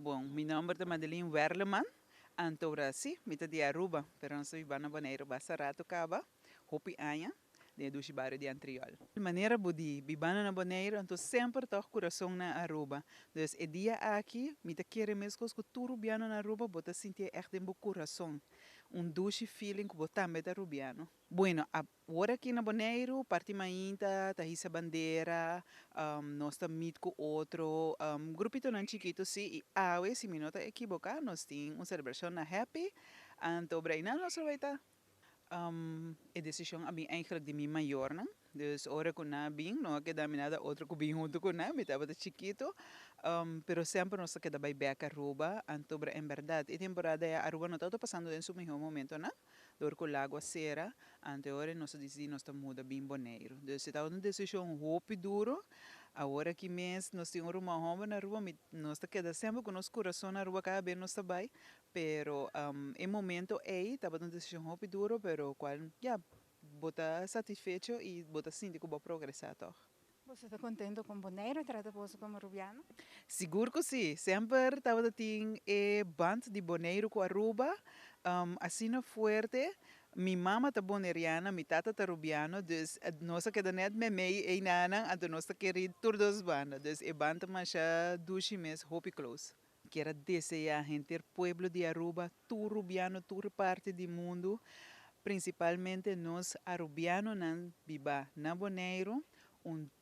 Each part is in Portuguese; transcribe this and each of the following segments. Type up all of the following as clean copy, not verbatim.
Bom, meu nome é Madeline Werleman. Anto Brasi, mita de Aruba, pero não sei bana baneiro basarato caba, hopi anha, de do bairro de Antriol. De maneira budi, bibana na baneiro, anto sempre toh coração na Aruba. Dus e dia aqui, mita querer mesmo que tudo rubiano na Aruba, bota sentir echt em bo coração. Douche feeling que bota meta rubiano. Bueno, agora aqui na Bonaire, parte mainta, tahisa bandeira, nós estamos com outro grupito não chiquito, sim, e se me nota equivocar, nós temos uma celebração na Happy, então, Braina, nós vai estar a decisão a mim eigenlijk de mim maior, né? Dus ora com na bem, não que dá nada outro que bem junto com na, me estava de chiquito, pero sempre nós que dá vai beca Aruba, então, em verdade, a temporada é Aruba não está passando em seu melhor momento, né? Dor com lago serra, ante ora nós decidimos nós muda bem boneiro. Dus se tá uma decisão roupa duro, agora que mês nós temos uma home na rua, nós está queda sempre com nosso coração na rua cada vez nós está bem, pero em momento é estava uma decisão roupa duro, pero qual já bota satisfeito e bota sinto que vai progressar toch. Você está contente com o Bonaire? Trata você como rubiano? Seguro que sim. Sempre estava tendo band de Bonaire com Aruba, assim na forte. Minha mama tá boneriana, minha tata tá rubiano, dus nossa que net me mei e nanang, a nossa querida todos banda, dus e banda macha dushi mes hopi close. Quero desejar a gente pueblo de Aruba, tu rubiano, tu parte do mundo, principalmente nós arubiano nan biba na Bonaire,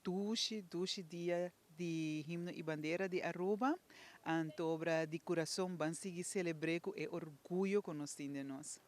dushi dia de himno e bandeira de Aruba, antobra de coração van seguir celebrar e orgulho com nós de nós.